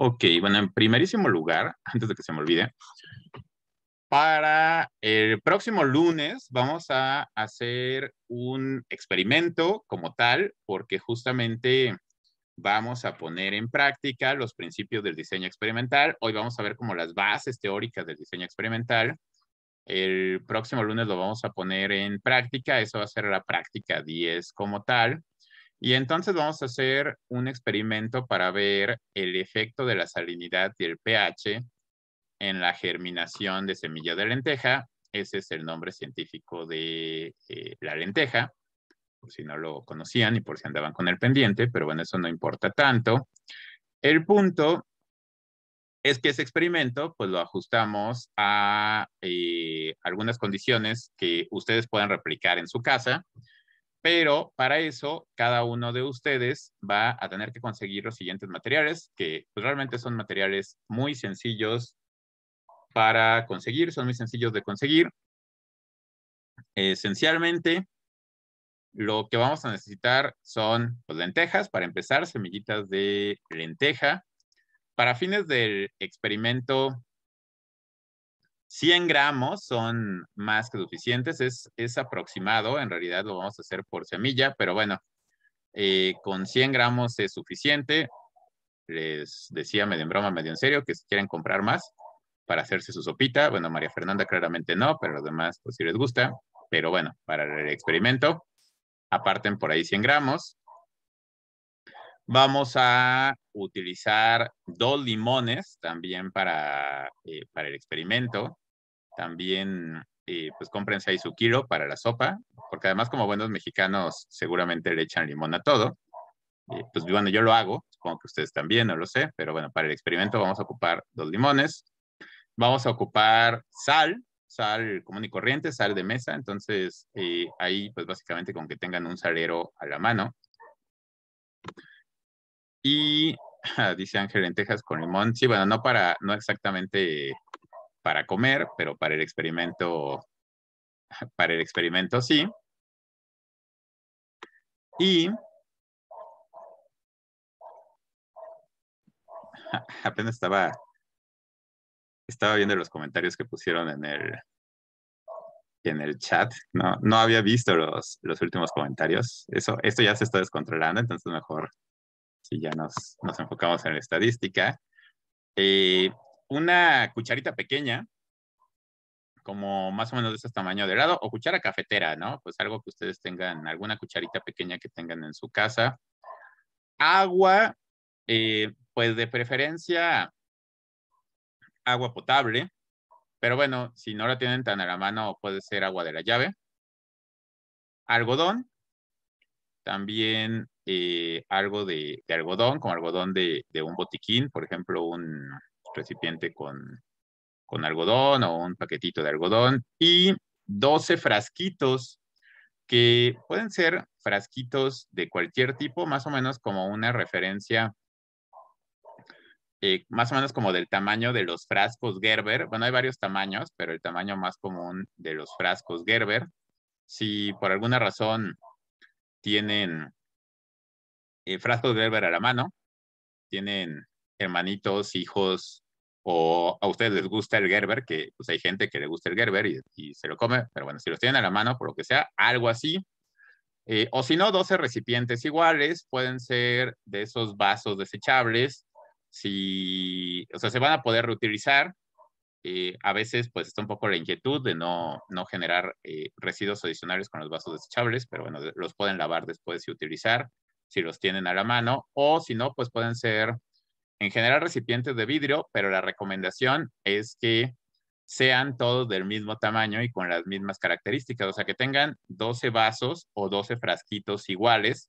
Ok, bueno, en primerísimo lugar, antes de que se me olvide, para el próximo lunes vamos a hacer un experimento como tal, porque justamente vamos a poner en práctica los principios del diseño experimental. Hoy vamos a ver como las bases teóricas del diseño experimental. El próximo lunes lo vamos a poner en práctica. Eso va a ser la práctica 10 como tal. Y entonces vamos a hacer un experimento para ver el efecto de la salinidad y el pH en la germinación de semilla de lenteja. Ese es el nombre científico de la lenteja, por si no lo conocían y por si andaban con el pendiente, pero bueno, eso no importa tanto. El punto es que ese experimento, pues lo ajustamos a algunas condiciones que ustedes puedan replicar en su casa, pero para eso cada uno de ustedes va a tener que conseguir los siguientes materiales, que pues, realmente son materiales muy sencillos para conseguir, son muy sencillos de conseguir. Esencialmente, lo que vamos a necesitar son pues, lentejas, para empezar, semillitas de lenteja. Para fines del experimento, 100 gramos son más que suficientes, es aproximado, en realidad lo vamos a hacer por semilla, pero bueno, con 100 gramos es suficiente. Les decía medio en broma, medio en serio, que si quieren comprar más para hacerse su sopita, bueno, María Fernanda claramente no, pero los demás pues sí les gusta, pero bueno, para el experimento, aparten por ahí 100 gramos. Vamos a utilizar 2 limones también para el experimento. También, pues cómprense ahí su kilo para la sopa, porque además como buenos mexicanos seguramente le echan limón a todo. Pues bueno, yo lo hago, supongo que ustedes también, no lo sé, pero bueno, para el experimento vamos a ocupar 2 limones. Vamos a ocupar sal, sal común y corriente, sal de mesa. Entonces, ahí pues básicamente con que tengan un salero a la mano. Y dice Ángel, lentejas con limón. Sí, bueno, no exactamente para comer, pero para el experimento sí. Y apenas estaba viendo los comentarios que pusieron en el chat. No había visto los últimos comentarios. Esto ya se está descontrolando, entonces mejor si ya nos enfocamos en la estadística. Eh, una cucharita pequeña, como más o menos de ese tamaño de helado, o cuchara cafetera, ¿no? Pues algo que ustedes tengan, alguna cucharita pequeña que tengan en su casa. Agua, pues de preferencia agua potable, pero bueno, si no la tienen tan a la mano, puede ser agua de la llave. Algodón, también algo de algodón, como algodón de un botiquín, por ejemplo, un recipiente con algodón o un paquetito de algodón, y 12 frasquitos que pueden ser frasquitos de cualquier tipo, más o menos como una referencia, más o menos como del tamaño de los frascos Gerber. Bueno, hay varios tamaños, pero el tamaño más común de los frascos Gerber. Si por alguna razón tienen frascos Gerber a la mano, tienen hermanitos, hijos, o a ustedes les gusta el Gerber, que pues hay gente que le gusta el Gerber y se lo come, pero bueno, si los tienen a la mano, por lo que sea, algo así. O si no, 12 recipientes iguales, pueden ser de esos vasos desechables, o sea, se van a poder reutilizar. A veces, pues, está un poco la inquietud de no generar residuos adicionales con los vasos desechables, pero bueno, los pueden lavar después y utilizar si los tienen a la mano, o si no, pues pueden ser en general recipientes de vidrio, pero la recomendación es que sean todos del mismo tamaño y con las mismas características, o sea, que tengan 12 vasos o 12 frasquitos iguales,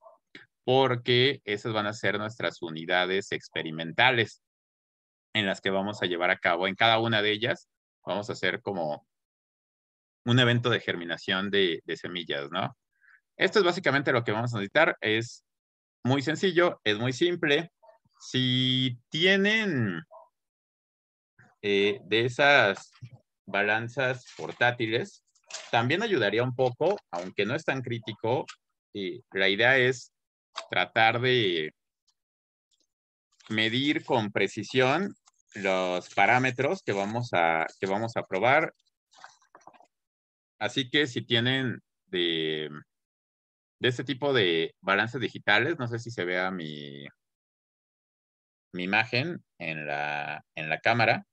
porque esas van a ser nuestras unidades experimentales en las que vamos a llevar a cabo. En cada una de ellas vamos a hacer como un evento de germinación de semillas, ¿no? Esto es básicamente lo que vamos a necesitar. Es muy sencillo, es muy simple. Si tienen de esas balanzas portátiles, también ayudaría un poco, aunque no es tan crítico. La idea es tratar medir con precisión los parámetros que vamos a probar. Así que si tienen de este tipo de balances digitales, no sé si se vea mi imagen en la cámara,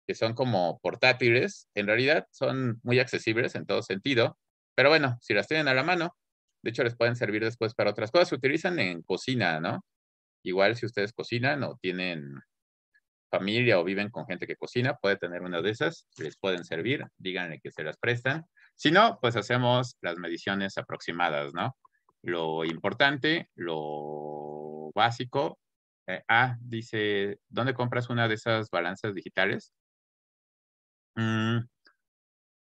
que son como portátiles, en realidad son muy accesibles en todo sentido, pero bueno, si las tienen a la mano, de hecho les pueden servir después para otras cosas, se utilizan en cocina, ¿no? Igual si ustedes cocinan o tienen familia o viven con gente que cocina, puede tener una de esas, les pueden servir, díganle que se las prestan. Si no, pues hacemos las mediciones aproximadas, ¿no? Lo importante, lo básico. Dice, ¿dónde compras una de esas balanzas digitales?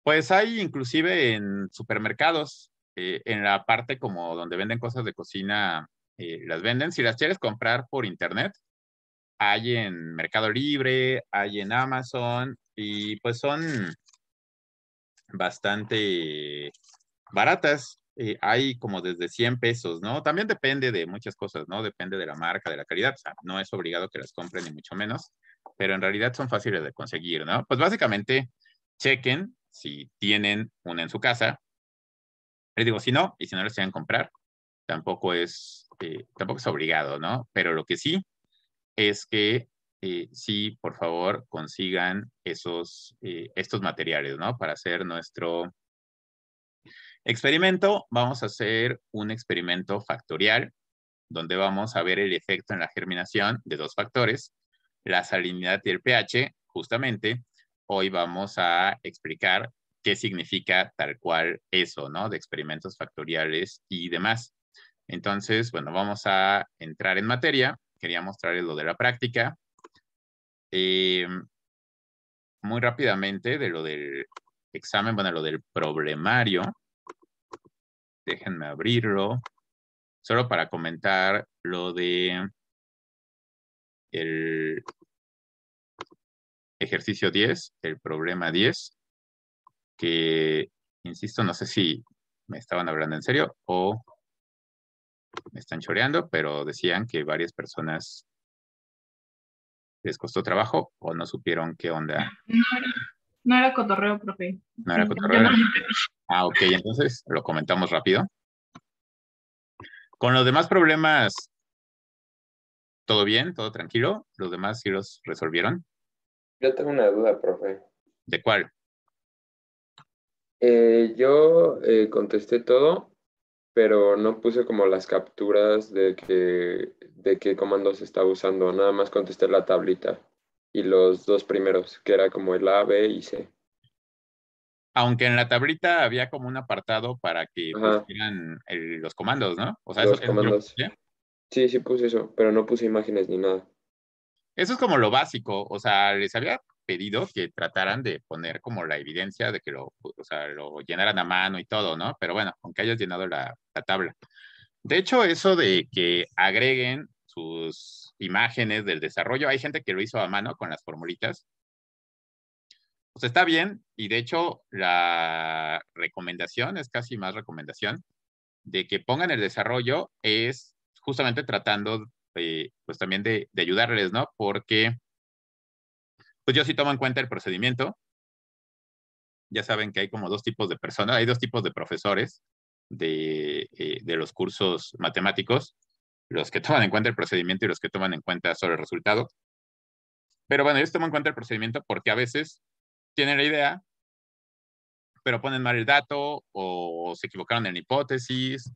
Pues hay inclusive en supermercados, en la parte como donde venden cosas de cocina, las venden. Si las quieres comprar por internet, hay en Mercado Libre, hay en Amazon y pues son bastante baratas. Hay como desde 100 pesos, ¿no? También depende de muchas cosas, ¿no? Depende de la marca, de la calidad. O sea, no es obligado que las compren ni mucho menos, pero en realidad son fáciles de conseguir, ¿no? Pues básicamente chequen si tienen una en su casa. Les digo, si no, y si no les quieren comprar, tampoco es obligado, ¿no? Pero lo que sí es que sí, por favor, consigan estos materiales, ¿no? Para hacer nuestro experimento. Vamos a hacer un experimento factorial, donde vamos a ver el efecto en la germinación de dos factores, la salinidad y el pH. Justamente, hoy vamos a explicar qué significa tal cual eso, ¿no? De experimentos factoriales y demás. Entonces, bueno, vamos a entrar en materia. Quería mostrarles lo de la práctica. Eh, Muy rápidamente de lo del examen, bueno, lo del problemario. Déjenme abrirlo. Solo para comentar lo de el ejercicio 10, el problema 10, que, insisto, no sé si me estaban hablando en serio o me están choreando, pero decían que varias personas les costó trabajo o no supieron qué onda. No era cotorreo, profe. No era Sí, yo cotorreo. no. Ok, entonces lo comentamos rápido. Con los demás problemas, todo bien, todo tranquilo. Los demás sí los resolvieron. Yo tengo una duda, profe. ¿De cuál? Yo contesté todo, pero no puse como las capturas de qué comandos estaba usando. Nada más contesté la tablita y los dos primeros, que era como el A, B y C. Aunque en la tablita había como un apartado para que Ajá, pusieran los comandos, ¿no? O sea, los eso sí lo comandos. puse. Sí, sí puse eso, pero no puse imágenes ni nada. Eso es como lo básico. O sea, les había pedido que trataran de poner como la evidencia de que o sea, lo llenaran a mano y todo, ¿no? Pero bueno, aunque hayas llenado la tabla. De hecho, eso de que agreguen sus imágenes del desarrollo, hay gente que lo hizo a mano con las formulitas. Pues está bien, y de hecho la recomendación es casi más recomendación de que pongan el desarrollo es justamente tratando pues también de ayudarles, ¿no? Porque pues yo sí tomo en cuenta el procedimiento. Ya saben que hay como dos tipos de personas, hay dos tipos de profesores de los cursos matemáticos, los que toman en cuenta el procedimiento y los que toman en cuenta solo el resultado. Pero bueno, ellos toman en cuenta el procedimiento porque a veces tienen la idea, pero ponen mal el dato o se equivocaron en la hipótesis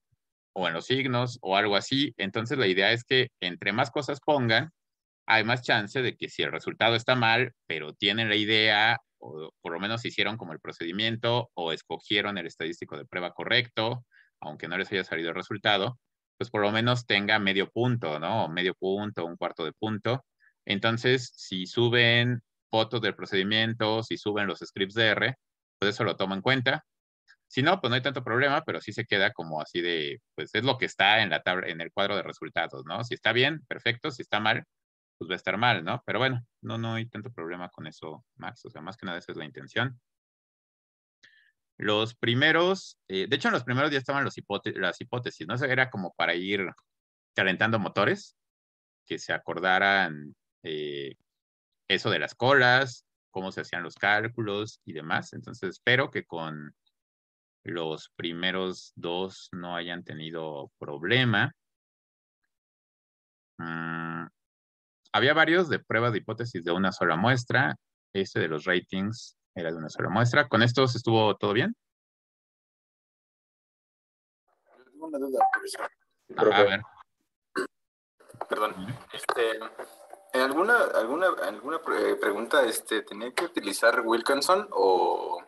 o en los signos o algo así. Entonces la idea es que entre más cosas pongan, hay más chance de que si el resultado está mal, pero tienen la idea, o por lo menos hicieron como el procedimiento, o escogieron el estadístico de prueba correcto, aunque no les haya salido el resultado, pues por lo menos tenga medio punto, ¿no? O medio punto, un cuarto de punto. Entonces, si suben fotos del procedimiento, si suben los scripts de R, pues eso lo toma en cuenta. Si no, pues no hay tanto problema, pero sí se queda como así de, pues es lo que está en la tabla, en el cuadro de resultados, ¿no? Si está bien, perfecto. Si está mal, pues va a estar mal, ¿no? Pero bueno, no hay tanto problema con eso, Max. O sea, más que nada esa es la intención. Los primeros, de hecho en los primeros ya estaban las hipótesis, ¿no? Eso era como para ir calentando motores. que se acordaran eso de las colas, cómo se hacían los cálculos y demás. Entonces espero que con los primeros dos no hayan tenido problema. Había varios de pruebas de hipótesis de una sola muestra. Este de los ratings era de una sola muestra. ¿Con estos estuvo todo bien? Tengo una duda, profesor. A ver. Perdón. En alguna pregunta tenía que utilizar Wilkinson o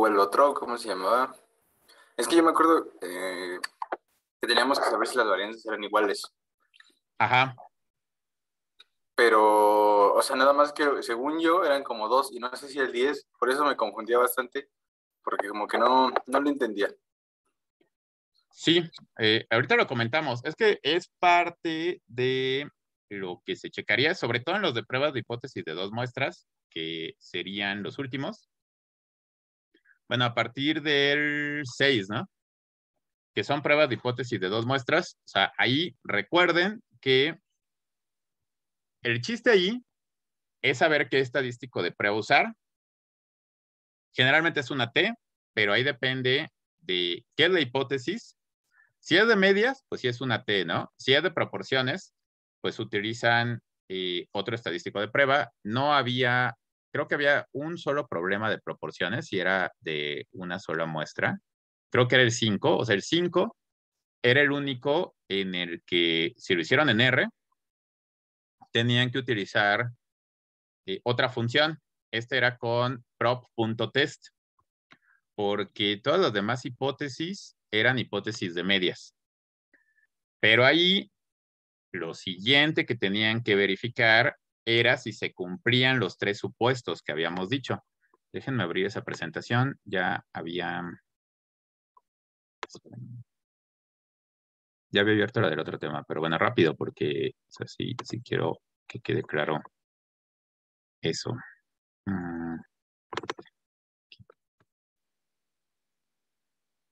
el otro, ¿cómo se llamaba? Es que yo me acuerdo que teníamos que saber si las varianzas eran iguales. Ajá. Pero, o sea, nada más que según yo eran como 2 y no sé si el 10, por eso me confundía bastante, porque como que no lo entendía. Sí, ahorita lo comentamos. Es que es parte de lo que se checaría, sobre todo en los de pruebas de hipótesis de dos muestras, que serían los últimos. Bueno, a partir del 6, ¿no? Que son pruebas de hipótesis de dos muestras. O sea, ahí recuerden que el chiste ahí es saber qué estadístico de prueba usar. Generalmente es una T, pero ahí depende de qué es la hipótesis. Si es de medias, pues sí es una T, ¿no? Si es de proporciones, pues utilizan otro estadístico de prueba. No había, creo que había un solo problema de proporciones si era de una sola muestra. Creo que era el 5, o sea, el 5 era el único en el que, si lo hicieron en R, tenían que utilizar otra función. Este era con prop.test, porque todas las demás hipótesis eran hipótesis de medias. Pero ahí lo siguiente que tenían que verificar era si se cumplían los tres supuestos que habíamos dicho. Déjenme abrir esa presentación. Ya había abierto la del otro tema, pero bueno, rápido, porque o sea, sí quiero que quede claro eso.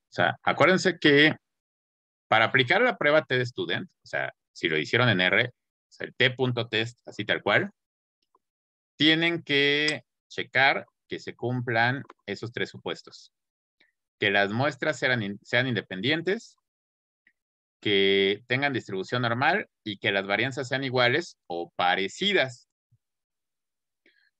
O sea, acuérdense que para aplicar la prueba T de Student, o sea, si lo hicieron en R, o sea, el T.test, así tal cual, tienen que checar que se cumplan esos tres supuestos. Que las muestras sean independientes, que tengan distribución normal y que las varianzas sean iguales o parecidas.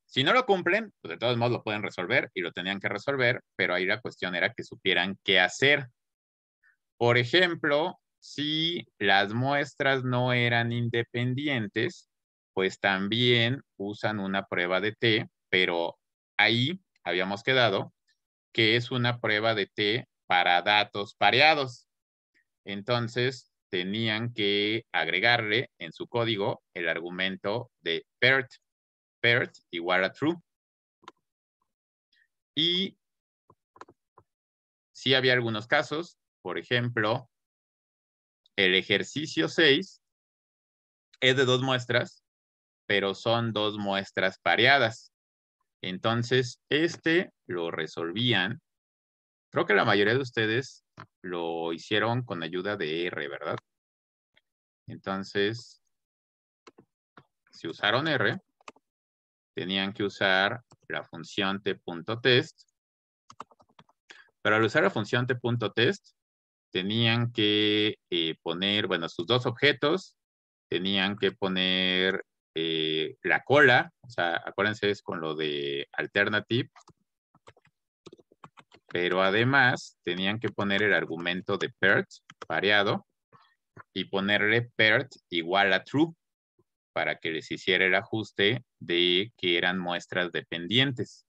Si no lo cumplen, pues de todos modos lo pueden resolver y lo tenían que resolver, pero ahí la cuestión era que supieran qué hacer. Por ejemplo, si las muestras no eran independientes, pues también usan una prueba de T, pero ahí habíamos quedado que es una prueba de T para datos pareados. Entonces, tenían que agregarle en su código el argumento de paired igual a true. Y sí había algunos casos, por ejemplo, el ejercicio 6 es de dos muestras, pero son dos muestras pareadas. Entonces, lo resolvían. Creo que la mayoría de ustedes lo hicieron con ayuda de R, ¿verdad? Entonces, si usaron R, tenían que usar la función t.test. Pero al usar la función t.test, tenían que poner, bueno, sus dos objetos, tenían que poner la cola, o sea, acuérdense, es con lo de alternative, pero además tenían que poner el argumento de paired, pareado, y ponerle paired igual a true, para que les hiciera el ajuste de que eran muestras dependientes.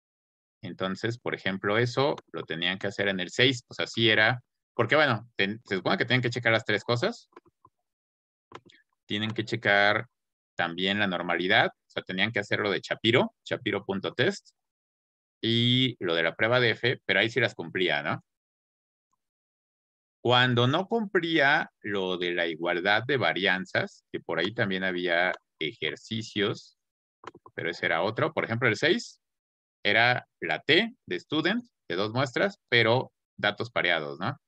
Entonces, por ejemplo, eso lo tenían que hacer en el 6, o sea, sí era, porque bueno, se supone que tienen que checar las tres cosas. Tienen que checar también la normalidad, o sea, tenían que hacerlo de Shapiro.test, y lo de la prueba de F, pero ahí sí las cumplía, ¿no? Cuando no cumplía lo de la igualdad de varianzas, que por ahí también había ejercicios, pero ese era otro. Por ejemplo, el 6 era la T de student, de dos muestras, pero datos pareados, ¿no?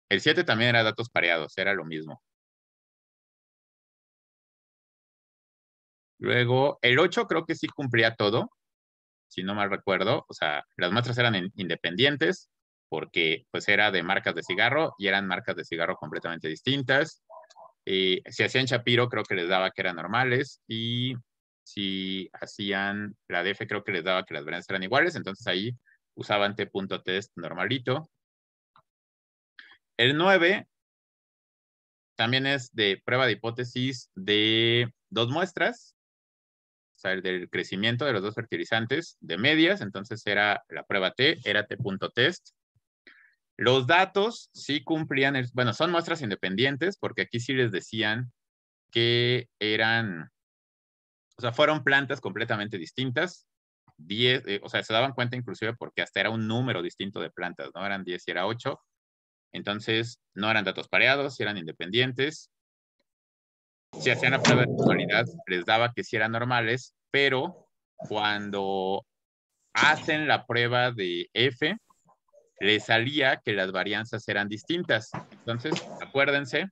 El 7 también era datos pareados, era lo mismo. Luego, el 8 creo que sí cumplía todo, si no mal recuerdo. O sea, las muestras eran independientes porque pues era de marcas de cigarro y eran marcas de cigarro completamente distintas. Si hacían Shapiro, creo que les daba que eran normales. Y si hacían la DF, creo que les daba que las varianzas eran iguales. Entonces ahí usaban T.test normalito. El 9 también es de prueba de hipótesis de 2 muestras. O sea, el del crecimiento de los 2 fertilizantes de medias. Entonces era la prueba T, era T.test. Los datos sí cumplían, bueno, son muestras independientes porque aquí sí les decían que eran, o sea, fueron plantas completamente distintas. 10, o sea, se daban cuenta inclusive porque hasta era un número distinto de plantas, ¿no? Eran 10 y era 8. Entonces, no eran datos pareados, eran independientes. Si hacían la prueba de normalidad, les daba que sí eran normales, pero cuando hacen la prueba de F, les salía que las varianzas eran distintas. Entonces, acuérdense,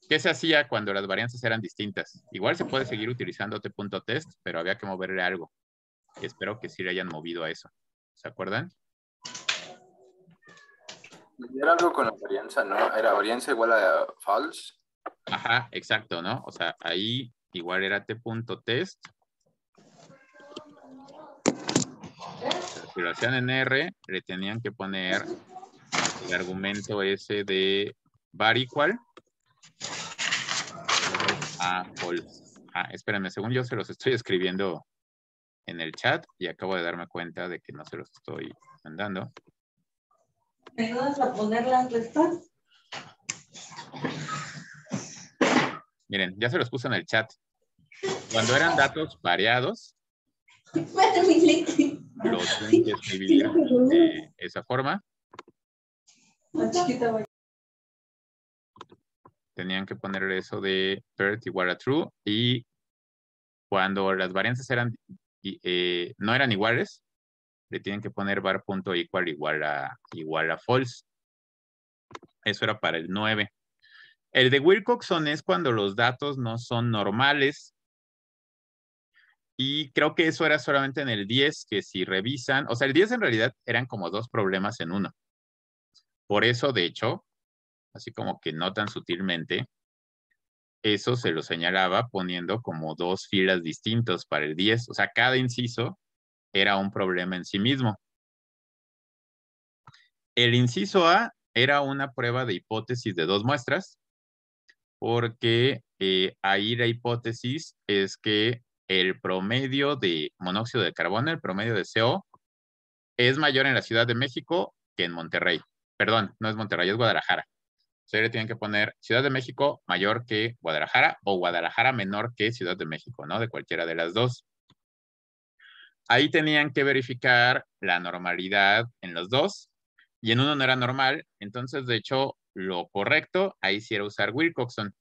¿qué se hacía cuando las varianzas eran distintas? Igual se puede seguir utilizando T.test, pero había que moverle algo. Y espero que sí le hayan movido a eso. ¿Se acuerdan? Era algo con la varianza, ¿no? Era varianza igual a false. Ajá, exacto, ¿no? O sea, ahí igual era T.test. Si lo hacían en R, le tenían que poner el argumento ese de var equal a false. Ah, espérenme, según yo se los estoy escribiendo en el chat y acabo de darme cuenta de que no se los estoy mandando. ¿Me ayudas a poner las restas? Miren, ya se los puse en el chat. Cuando eran datos variados, los tienen que escribir de esa forma. Tenían que ponerle eso de PERT igual a true. Y cuando las varianzas eran, no eran iguales, le tienen que poner var.equal igual a false. Eso era para el 9. El de Wilcoxon es cuando los datos no son normales. Y creo que eso era solamente en el 10, que si revisan, o sea, el 10 en realidad eran como 2 problemas en uno. Por eso, de hecho, así como que no tan sutilmente, eso se lo señalaba poniendo como 2 filas distintos para el 10. O sea, cada inciso era un problema en sí mismo. El inciso A era una prueba de hipótesis de 2 muestras, porque ahí la hipótesis es que el promedio de monóxido de carbono, el promedio de CO, es mayor en la Ciudad de México que en Monterrey. Perdón, no es Monterrey, es Guadalajara. O sea, le tienen que poner Ciudad de México mayor que Guadalajara o Guadalajara menor que Ciudad de México, ¿no? De cualquiera de las dos. Ahí tenían que verificar la normalidad en los dos y en uno no era normal. Entonces, de hecho, lo correcto ahí sí era usar Wilcoxon.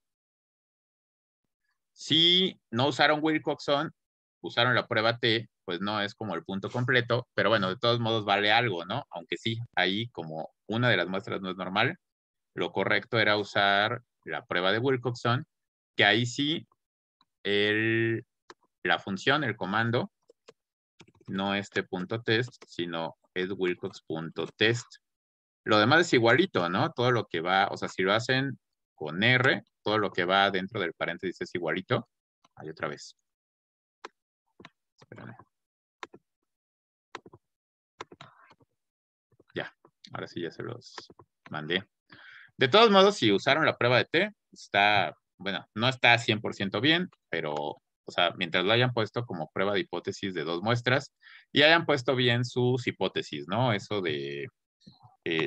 Si no usaron Wilcoxon, usaron la prueba T, pues no es como el punto completo, pero bueno, de todos modos vale algo, ¿no? Aunque sí, ahí como una de las muestras no es normal, lo correcto era usar la prueba de Wilcoxon, que ahí sí la función, el comando, no es T.test, sino es Wilcox.test. Lo demás es igualito, ¿no? Todo lo que va, o sea, si lo hacen con R, todo lo que va dentro del paréntesis es igualito. Ahí otra vez. Espérame. Ya, ahora sí ya se los mandé. De todos modos, si usaron la prueba de T, está, bueno, no está 100% bien, pero, o sea, mientras lo hayan puesto como prueba de hipótesis de 2 muestras y hayan puesto bien sus hipótesis, ¿no? Eso de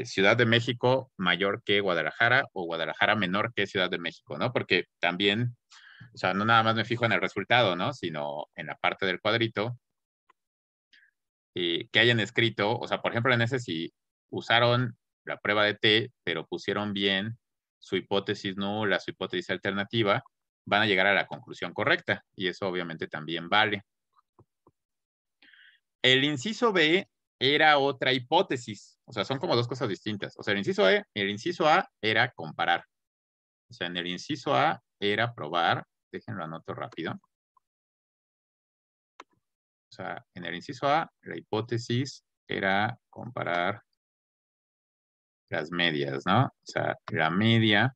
Ciudad de México mayor que Guadalajara o Guadalajara menor que Ciudad de México, ¿no? Porque también, o sea, no nada más me fijo en el resultado, ¿no? Sino en la parte del cuadrito que hayan escrito, o sea, por ejemplo, en ese si usaron la prueba de T, pero pusieron bien su hipótesis nula, su hipótesis alternativa, van a llegar a la conclusión correcta y eso obviamente también vale. El inciso B era otra hipótesis, o sea, son como 2 cosas distintas. O sea, el inciso A era comparar. O sea, en el inciso A era probar, déjenlo anoto rápido. sea, en el inciso A, la hipótesis era comparar las medias, ¿no? O sea, la media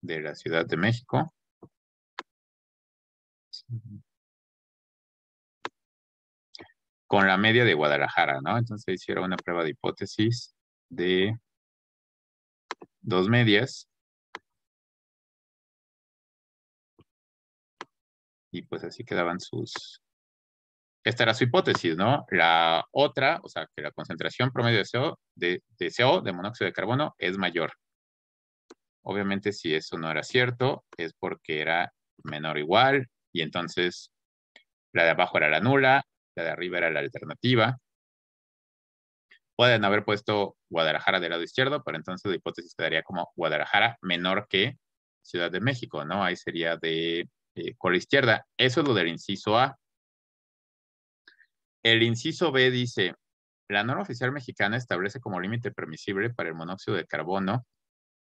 de la Ciudad de México con la media de Guadalajara, ¿no? Entonces hicieron una prueba de hipótesis de dos medias. Y pues así quedaban sus... Esta era su hipótesis, ¿no? La otra, o sea, que la concentración promedio de CO, de monóxido de carbono, es mayor. Obviamente, si eso no era cierto, es porque era menor o igual, y entonces la de abajo era la nula, la de arriba era la alternativa. Pueden haber puesto Guadalajara del lado izquierdo, pero entonces la hipótesis quedaría como Guadalajara menor que Ciudad de México, ¿no? Ahí sería de con la izquierda. Eso es lo del inciso A. El inciso B dice, la norma oficial mexicana establece como límite permisible para el monóxido de carbono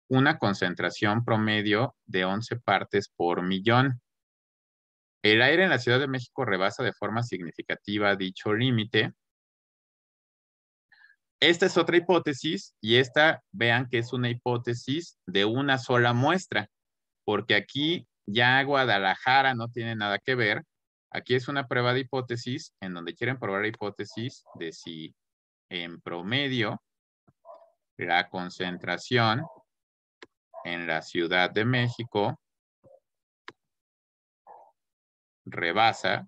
una concentración promedio de 11 partes por millón. El aire en la Ciudad de México rebasa de forma significativa dicho límite. Esta es otra hipótesis y esta, vean que es una hipótesis de una sola muestra, porque aquí ya Guadalajara no tiene nada que ver. Aquí es una prueba de hipótesis en donde quieren probar la hipótesis de si en promedio la concentración en la Ciudad de México rebasa.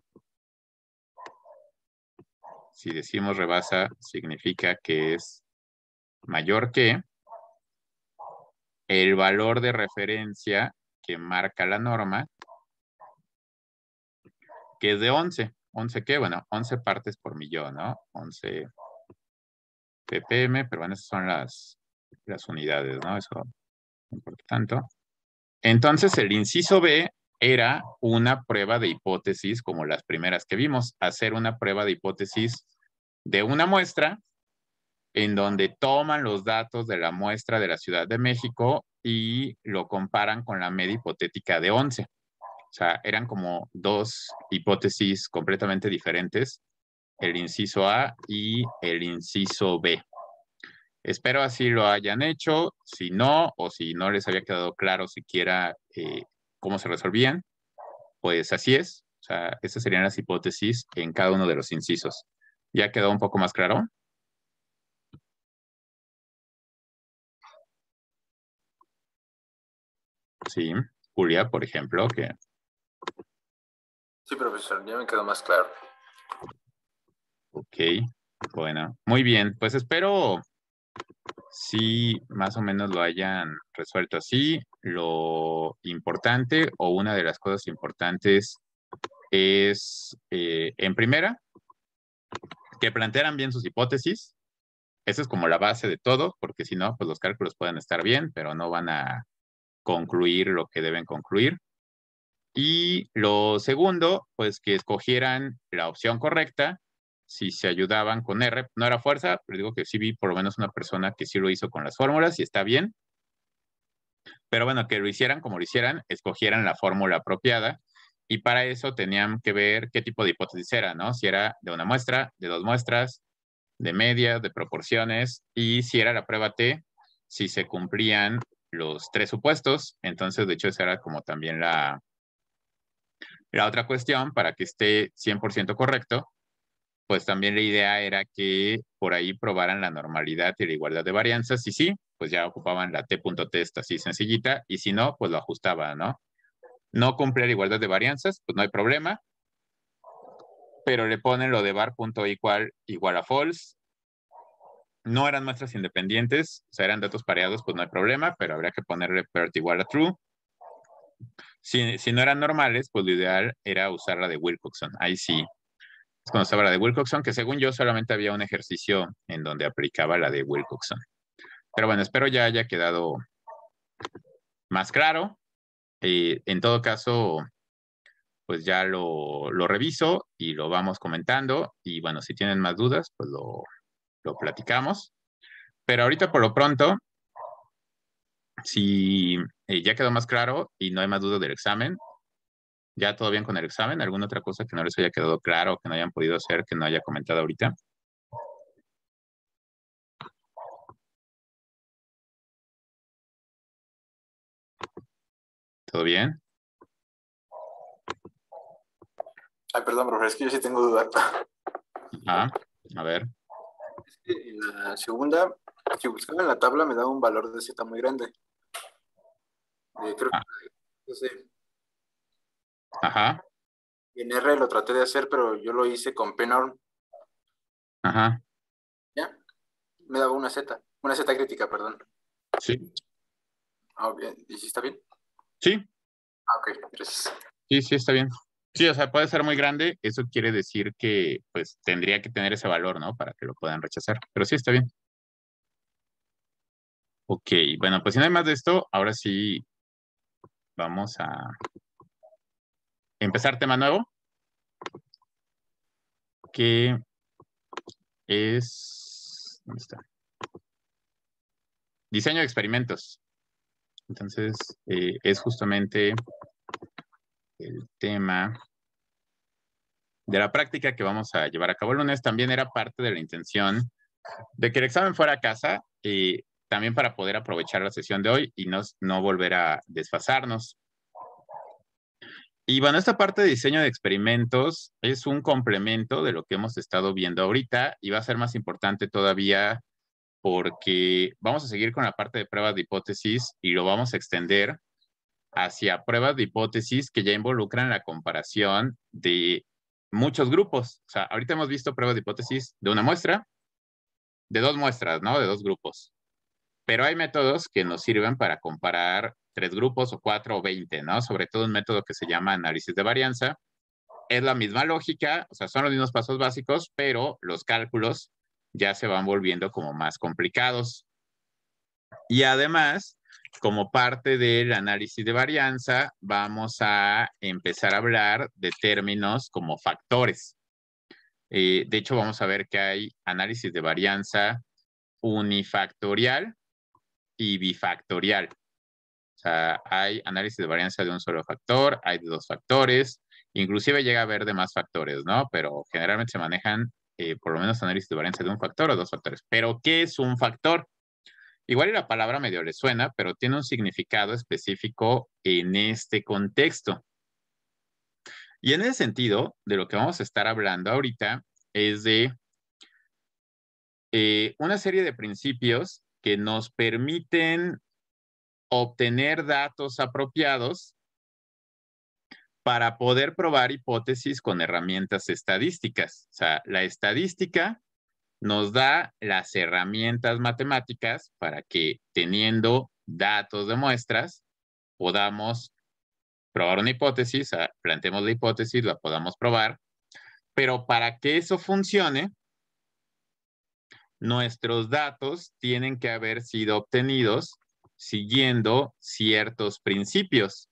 Si decimos rebasa, significa que es mayor que el valor de referencia que marca la norma, que es de 11. ¿11 qué? Bueno, 11 partes por millón, ¿no? 11 ppm, pero bueno, esas son las unidades, ¿no? Eso no importa tanto. Entonces, el inciso B era una prueba de hipótesis como las primeras que vimos, hacer una prueba de hipótesis de una muestra en donde toman los datos de la muestra de la Ciudad de México y lo comparan con la media hipotética de 11. O sea, eran como dos hipótesis completamente diferentes, el inciso A y el inciso B. Espero así lo hayan hecho. Si no, o si no les había quedado claro siquiera cómo se resolvían, pues así es. O sea, esas serían las hipótesis en cada uno de los incisos. ¿Ya quedó un poco más claro? Sí. Julia, por ejemplo, que... Sí, profesor, ya me quedó más claro. Ok, bueno, muy bien. Pues espero sí más o menos lo hayan resuelto así. Lo importante o una de las cosas importantes es, en primera, que plantearan bien sus hipótesis. Esa es como la base de todo, porque si no, pues los cálculos pueden estar bien, pero no van a concluir lo que deben concluir. Y lo segundo, pues que escogieran la opción correcta, si se ayudaban con R. No era fuerza, pero digo que sí vi por lo menos una persona que sí lo hizo con las fórmulas y está bien. Pero bueno, que lo hicieran como lo hicieran, escogieran la fórmula apropiada. Y para eso tenían que ver qué tipo de hipótesis era, ¿no? Si era de una muestra, de dos muestras, de media, de proporciones, y si era la prueba T, si se cumplían los tres supuestos. Entonces, de hecho, esa era como también la otra cuestión, para que esté 100% correcto, pues también la idea era que por ahí probaran la normalidad y la igualdad de varianzas, y sí, pues ya ocupaban la t.test así sencillita, y si no, pues lo ajustaban, ¿no? No cumple la igualdad de varianzas, pues no hay problema, pero le ponen lo de var.equal igual a false. No eran muestras independientes, o sea, eran datos pareados, pues no hay problema, pero habría que ponerle PERT igual a true. Si no eran normales, pues lo ideal era usar la de Wilcoxon. Ahí sí, es cuando estaba la de Wilcoxon, que según yo solamente había un ejercicio en donde aplicaba la de Wilcoxon. Pero bueno, espero ya haya quedado más claro. En todo caso, pues ya lo reviso y lo vamos comentando. Y bueno, si tienen más dudas, pues lo platicamos. Pero ahorita por lo pronto, si ya quedó más claro y no hay más dudas del examen, ¿Ya todo bien con el examen? ¿Alguna otra cosa que no les haya quedado claro o que no hayan podido hacer, que no haya comentado ahorita? ¿Todo bien? Ay, perdón, profe, es que yo sí tengo duda. Ah, a ver. Es que en la segunda, si buscaba en la tabla, me daba un valor de Z muy grande. Creo Ah, que, no sé, ajá, en R lo traté de hacer, pero yo lo hice con pnorm. ajá. ¿Ya? Me daba una Z crítica, perdón. Sí, Ah, ok. ¿Y si está bien? sí, Ah, ok, gracias. sí, está bien. Sí, o sea, puede ser muy grande. Eso quiere decir que, pues, tendría que tener ese valor, ¿no? Para que lo puedan rechazar. Pero sí, está bien. Ok, bueno, pues si no hay más de esto, ahora sí vamos a empezar tema nuevo, que es... ¿Dónde está? Diseño de experimentos. Entonces, es justamente el tema de la práctica que vamos a llevar a cabo el lunes. También era parte de la intención de que el examen fuera a casa y también para poder aprovechar la sesión de hoy y no volver a desfasarnos. Y bueno, esta parte de diseño de experimentos es un complemento de lo que hemos estado viendo ahorita y va a ser más importante todavía porque vamos a seguir con la parte de pruebas de hipótesis y lo vamos a extender hacia pruebas de hipótesis que ya involucran la comparación de muchos grupos. O sea, ahorita hemos visto pruebas de hipótesis de una muestra, de dos muestras, ¿no? De dos grupos. Pero hay métodos que nos sirven para comparar 3 grupos o 4 o 20, ¿no? Sobre todo un método que se llama análisis de varianza. Es la misma lógica, o sea, son los mismos pasos básicos, pero los cálculos ya se van volviendo como más complicados. Y además, como parte del análisis de varianza, vamos a empezar a hablar de términos como factores. De hecho, vamos a ver que hay análisis de varianza unifactorial y bifactorial. O sea, hay análisis de varianza de un solo factor, hay de 2 factores, inclusive llega a haber de más factores, ¿no? Pero generalmente se manejan por lo menos análisis de varianza de un factor o 2 factores. ¿Pero qué es un factor? Igual y la palabra medio le suena, pero tiene un significado específico en este contexto. Y en ese sentido, de lo que vamos a estar hablando ahorita es de una serie de principios que nos permiten obtener datos apropiados para poder probar hipótesis con herramientas estadísticas. O sea, la estadística nos da las herramientas matemáticas para que teniendo datos de muestras podamos probar una hipótesis, planteemos la hipótesis, la podamos probar, pero para que eso funcione, nuestros datos tienen que haber sido obtenidos siguiendo ciertos principios.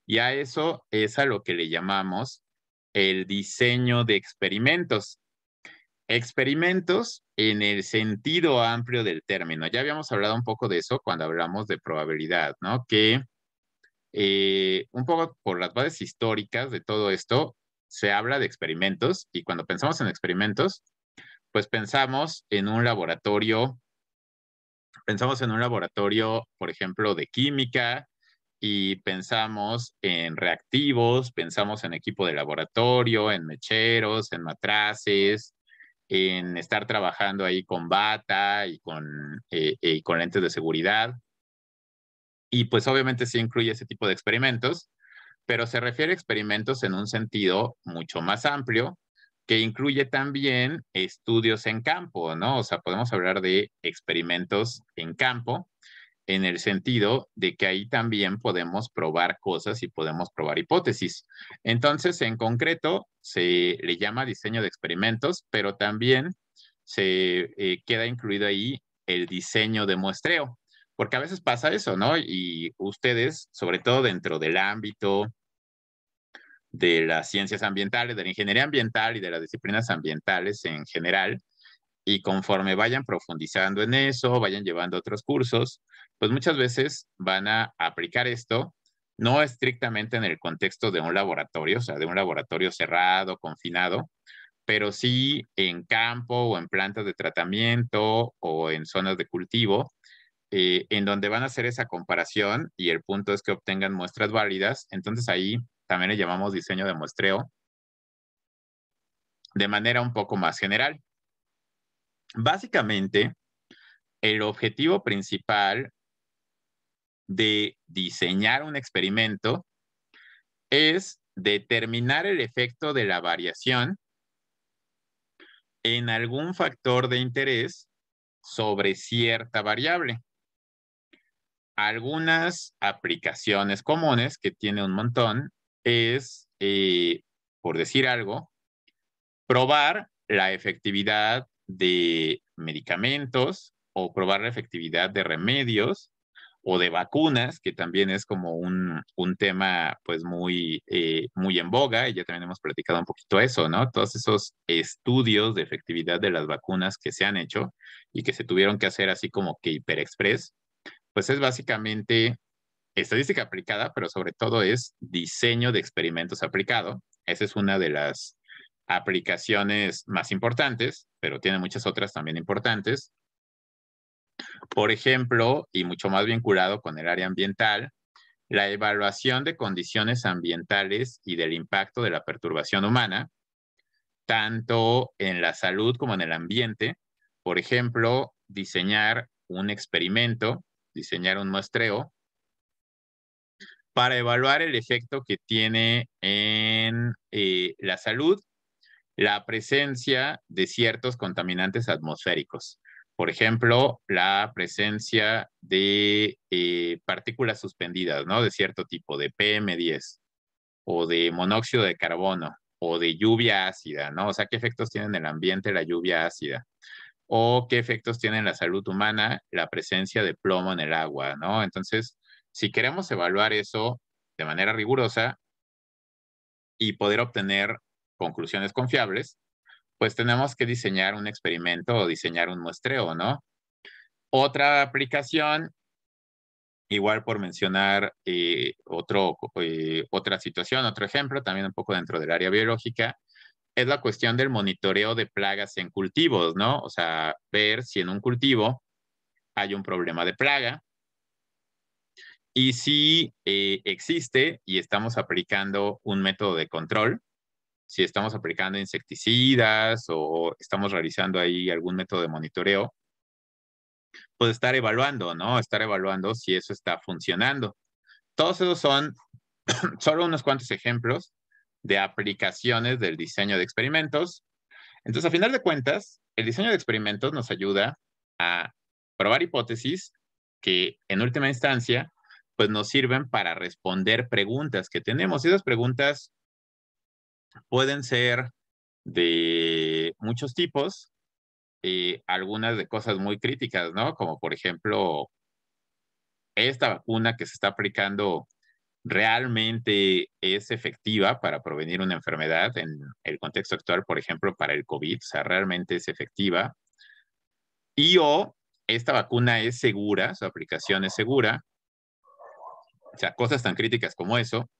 Y a eso es a lo que le llamamos el diseño de experimentos. Experimentos en el sentido amplio del término. Ya habíamos hablado un poco de eso cuando hablamos de probabilidad, ¿no? Que un poco por las bases históricas de todo esto, se habla de experimentos y cuando pensamos en experimentos, pues pensamos en un laboratorio, por ejemplo, de química y pensamos en reactivos, pensamos en equipo de laboratorio, en mecheros, en matraces, en estar trabajando ahí con bata y con lentes de seguridad. Y pues obviamente sí incluye ese tipo de experimentos, pero se refiere a experimentos en un sentido mucho más amplio, que incluye también estudios en campo, ¿no? O sea, podemos hablar de experimentos en campo, en el sentido de que ahí también podemos probar cosas y podemos probar hipótesis. Entonces, en concreto, se le llama diseño de experimentos, pero también se queda incluido ahí el diseño de muestreo, porque a veces pasa eso, ¿no? Y ustedes, sobre todo dentro del ámbito de las ciencias ambientales, de la ingeniería ambiental y de las disciplinas ambientales en general, y conforme vayan profundizando en eso, vayan llevando otros cursos, pues muchas veces van a aplicar esto no estrictamente en el contexto de un laboratorio, o sea, de un laboratorio cerrado, confinado, pero sí en campo o en plantas de tratamiento o en zonas de cultivo, en donde van a hacer esa comparación y el punto es que obtengan muestras válidas. Entonces ahí también le llamamos diseño de muestreo de manera un poco más general. Básicamente, el objetivo principal de diseñar un experimento es determinar el efecto de la variación en algún factor de interés sobre cierta variable. Algunas aplicaciones comunes, que tiene un montón, es, por decir algo, probar la efectividad de medicamentos o probar la efectividad de remedios o de vacunas, que también es como un tema pues muy en boga, y ya también hemos platicado un poquito eso, ¿no? Todos esos estudios de efectividad de las vacunas que se han hecho y que se tuvieron que hacer así como que hiper express, pues es básicamente estadística aplicada, pero sobre todo es diseño de experimentos aplicado. Esa es una de las aplicaciones más importantes, pero tiene muchas otras también importantes. Por ejemplo, y mucho más vinculado con el área ambiental, la evaluación de condiciones ambientales y del impacto de la perturbación humana, tanto en la salud como en el ambiente. Por ejemplo, diseñar un experimento, diseñar un muestreo para evaluar el efecto que tiene en la salud la presencia de ciertos contaminantes atmosféricos. Por ejemplo, la presencia de partículas suspendidas, ¿no? De cierto tipo, de PM10 o de monóxido de carbono o de lluvia ácida, ¿no? O sea, ¿qué efectos tiene en el ambiente la lluvia ácida? O qué efectos tiene en la salud humana la presencia de plomo en el agua, ¿no? Entonces, si queremos evaluar eso de manera rigurosa y poder obtener conclusiones confiables, pues tenemos que diseñar un experimento o diseñar un muestreo, ¿no? Otra aplicación, igual por mencionar otra situación, otro ejemplo, también un poco dentro del área biológica, es la cuestión del monitoreo de plagas en cultivos, ¿no? O sea, ver si en un cultivo hay un problema de plaga y si existe y estamos aplicando un método de control, si estamos aplicando insecticidas o estamos realizando ahí algún método de monitoreo, pues estar evaluando, ¿no? Estar evaluando si eso está funcionando. Todos esos son solo unos cuantos ejemplos de aplicaciones del diseño de experimentos. Entonces, a final de cuentas, el diseño de experimentos nos ayuda a probar hipótesis que en última instancia, pues nos sirven para responder preguntas que tenemos. Y esas preguntas pueden ser de muchos tipos, algunas de cosas muy críticas, ¿no? Como por ejemplo, esta vacuna que se está aplicando realmente es efectiva para prevenir una enfermedad en el contexto actual, por ejemplo, para el COVID, o sea, realmente es efectiva. Y o esta vacuna es segura, su aplicación es segura, o sea, cosas tan críticas como eso.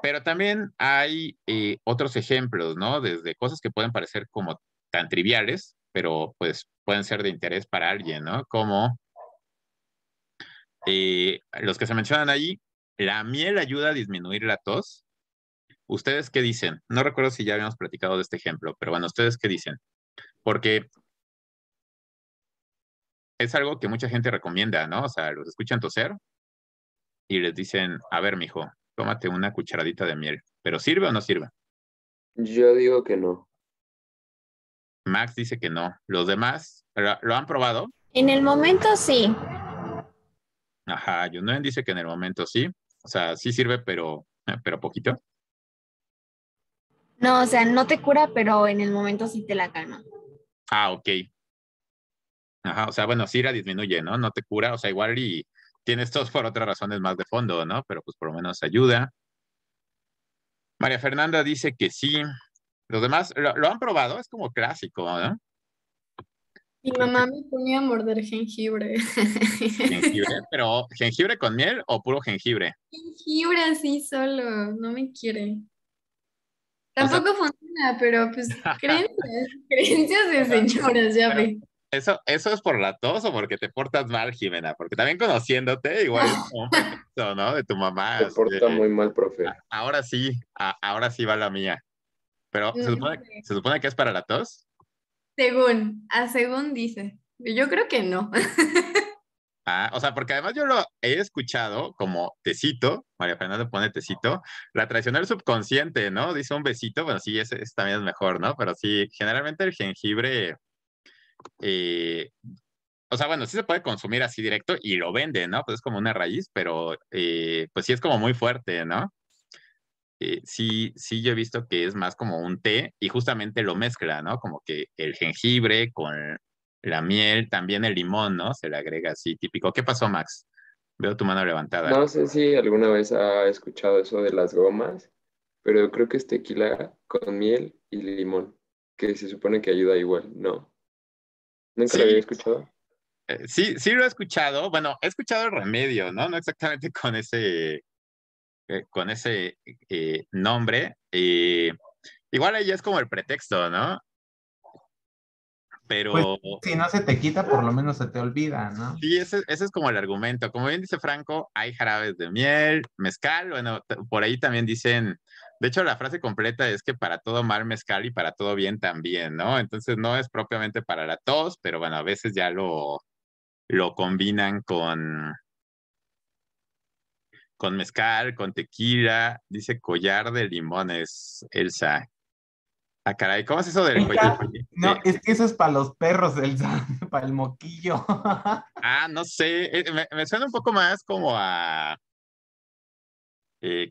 Pero también hay otros ejemplos, ¿no? Desde cosas que pueden parecer como tan triviales, pero pues pueden ser de interés para alguien, ¿no? Como los que se mencionan ahí, la miel ayuda a disminuir la tos. ¿Ustedes qué dicen? No recuerdo si ya habíamos platicado de este ejemplo, pero bueno, ¿ustedes qué dicen? Porque es algo que mucha gente recomienda, ¿no? O sea, los escuchan toser y les dicen, a ver, mijo, tómate una cucharadita de miel. ¿Pero sirve o no sirve? Yo digo que no. Max dice que no. ¿Los demás lo han probado? En el momento sí. Ajá, Yunuen dice que en el momento sí. O sea, sí sirve, pero poquito. No, o sea, no te cura, pero en el momento sí te la calma. Ah, ok. Ajá, o sea, bueno, sí la disminuye, ¿no? No te cura, o sea, igual y tienes tos por otras razones más de fondo, ¿no? Pero pues por lo menos ayuda. María Fernanda dice que sí. Los demás lo han probado, es como clásico, ¿no? Mi mamá me ponía a morder jengibre. Jengibre, pero ¿jengibre con miel o puro jengibre? Jengibre así solo, no me quiere. O sea, Tampoco funciona, pero pues creencias, creencias de señoras, ya pero ve. eso es por la tos o porque te portas mal, Jimena, porque también conociéndote, igual es como un pretexto, ¿no? De tu mamá, Se así porta de, muy mal, profe. ahora sí, ahora sí va la mía. Pero No sé. se supone que es para la tos. Según dice. Yo creo que no. Ah, o sea, porque además yo lo he escuchado como tecito, María Fernanda pone tecito, la tradicional subconsciente, ¿no? Dice un besito, bueno, sí, ese también es mejor, ¿no? Pero sí, generalmente el jengibre, eh, o sea, bueno, sí se puede consumir así directo y lo venden, ¿no? Pues es como una raíz, pero pues sí es como muy fuerte, ¿no? Sí, sí, yo he visto que es más como un té y justamente lo mezcla, ¿no? Como que el jengibre con la miel, también el limón, ¿no? Se le agrega así, típico. ¿Qué pasó, Max? Veo tu mano levantada. No sé si alguna vez ha escuchado eso de las gomas, pero creo que es tequila con miel y limón, que se supone que ayuda igual, ¿no? Nunca lo había Sí, escuchado. sí, sí lo he escuchado. Bueno, he escuchado el remedio, ¿no? No exactamente con ese nombre. Igual ahí es como el pretexto, ¿no? Pues Pero si no se te quita, por lo menos se te olvida, ¿no? sí, ese es como el argumento. Como bien dice Franco, hay jarabes de miel, mezcal, bueno, por ahí también dicen, de hecho la frase completa es que para todo mal mezcal y para todo bien también, ¿no? Entonces no es propiamente para la tos, pero bueno, a veces ya lo combinan con mezcal, con tequila, dice collar de limones, Elsa. Ah, caray, ¿cómo es eso del collar? No, es que eso es para los perros, para el moquillo. No sé, me suena un poco más como a,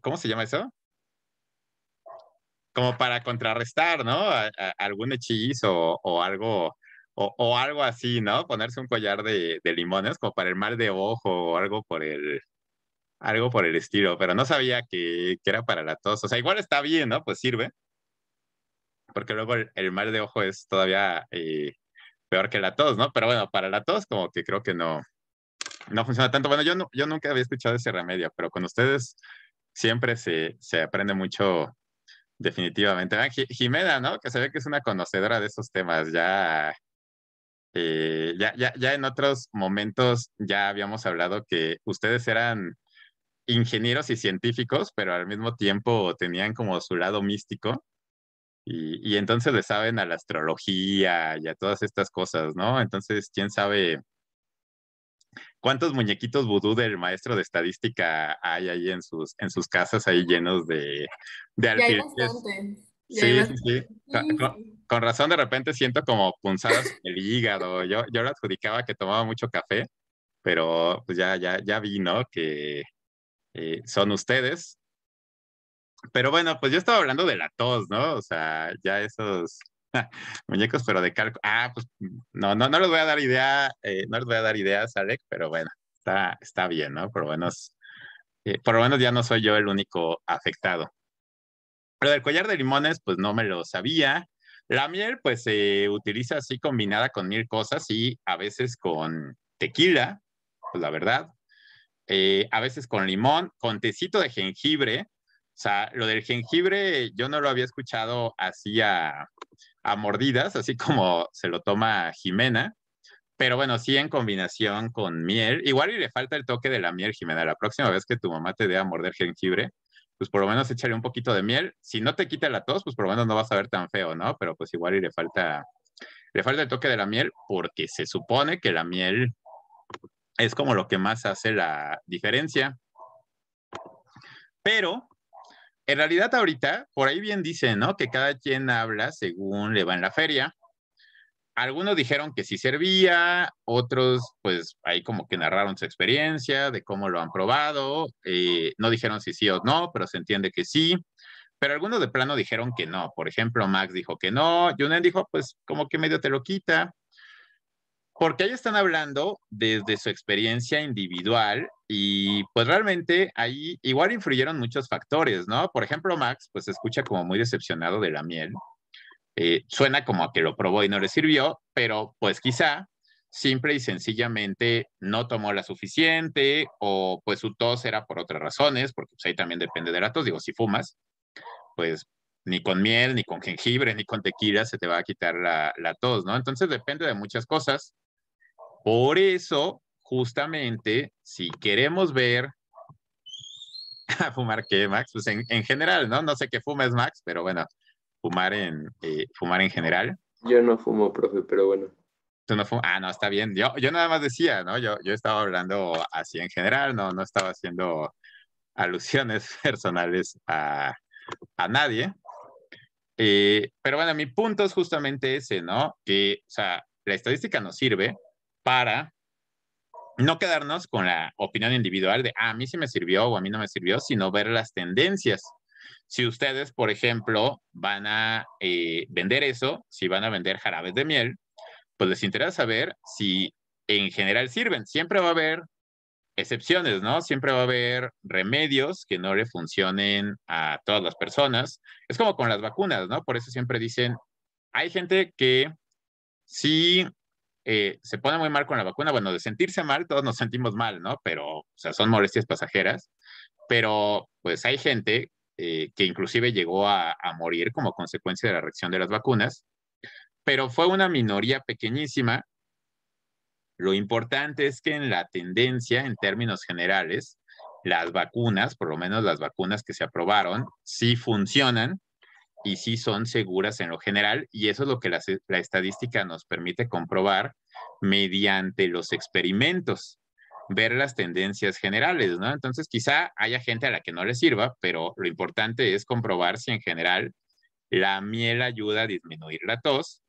¿cómo se llama eso? Como para contrarrestar, ¿no? Algún hechizo o algo, o algo así, ¿no? Ponerse un collar de limones como para el mal de ojo o algo por el estilo, pero no sabía que era para la tos. O sea, igual está bien, ¿no? Pues sirve, porque luego el mal de ojo es todavía peor que la tos, ¿no? Pero bueno, para la tos como que creo que no funciona tanto. Bueno, yo nunca había escuchado ese remedio, pero con ustedes siempre se aprende mucho. Definitivamente. Jimena, ¿no? Que se ve que es una conocedora de esos temas. Ya en otros momentos ya habíamos hablado que ustedes eran ingenieros y científicos, pero al mismo tiempo tenían como su lado místico y entonces le saben a la astrología y a todas estas cosas, ¿no? Entonces, quién sabe cuántos muñequitos vudú del maestro de estadística hay ahí en sus casas, ahí llenos de Ya hay alfileres. bastante. Ya hay Sí, sí, bastante. sí. Sí, sí. Con razón de repente siento como punzadas en el hígado. Yo le adjudicaba que tomaba mucho café, pero pues ya vi, ¿no? Que son ustedes. Pero bueno, pues yo estaba hablando de la tos, ¿no? O sea, ya esos muñecos, pero de calco. Pues no les voy a dar idea, no les voy a dar ideas, Alec, pero bueno, está bien, ¿no? Por lo menos ya no soy yo el único afectado. Pero del collar de limones, pues no me lo sabía. La miel, pues se utiliza así combinada con mil cosas y a veces con tequila, pues la verdad. A veces con limón, con tecito de jengibre. O sea, lo del jengibre yo no lo había escuchado así a mordidas, así como se lo toma Jimena. Pero bueno, sí en combinación con miel. Igual y le falta el toque de la miel, Jimena. La próxima vez que tu mamá te dé a morder jengibre, pues por lo menos échale un poquito de miel. Si no te quita la tos, pues por lo menos no vas a ver tan feo, ¿no? Pero pues igual y le falta el toque de la miel porque se supone que la miel es como lo que más hace la diferencia. Pero en realidad ahorita, por ahí bien dicen, ¿no? Que cada quien habla según le va en la feria. Algunos dijeron que sí servía, otros pues ahí como que narraron su experiencia de cómo lo han probado, no dijeron si sí o no, pero se entiende que sí, pero algunos de plano dijeron que no. Por ejemplo, Max dijo que no, Junen dijo pues como que medio te lo quita, porque ahí están hablando desde su experiencia individual y pues realmente ahí igual influyeron muchos factores, ¿no? Por ejemplo, Max pues se escucha como muy decepcionado de la miel Suena como a que lo probó y no le sirvió, pero pues quizá simple y sencillamente no tomó la suficiente o pues su tos era por otras razones, porque pues ahí también depende de la tos. Digo, si fumas, pues ni con miel, ni con jengibre, ni con tequila se te va a quitar la tos, ¿no? Entonces depende de muchas cosas. Por eso, justamente, si queremos ver a fumar qué, Max, pues en general, ¿no? No sé qué fumes, Max, pero bueno, fumar en general. Yo no fumo, profe, pero bueno. ¿Tú no fumas? Ah, no, está bien. Yo nada más decía, ¿no? Yo estaba hablando así en general, no estaba haciendo alusiones personales a nadie. Pero bueno, mi punto es justamente ese, ¿no? Que, o sea, la estadística nos sirve para no quedarnos con la opinión individual de, a mí sí me sirvió o a mí no me sirvió, sino ver las tendencias. Si ustedes, por ejemplo, van a vender eso, si van a vender jarabes de miel, pues les interesa saber si en general sirven. Siempre va a haber excepciones, ¿no? Siempre va a haber remedios que no le funcionen a todas las personas. Es como con las vacunas, ¿no? Por eso siempre dicen, hay gente que sí se pone muy mal con la vacuna. Bueno, de sentirse mal, todos nos sentimos mal, ¿no? Pero, o sea, son molestias pasajeras. Pero, pues hay gente que inclusive llegó a morir como consecuencia de la reacción de las vacunas, pero fue una minoría pequeñísima. Lo importante es que en la tendencia, en términos generales, las vacunas, por lo menos las vacunas que se aprobaron, sí funcionan y sí son seguras en lo general, y eso es lo que la estadística nos permite comprobar mediante los experimentos, ver las tendencias generales, ¿no? Entonces quizá haya gente a la que no le sirva, pero lo importante es comprobar si en general la miel ayuda a disminuir la tos,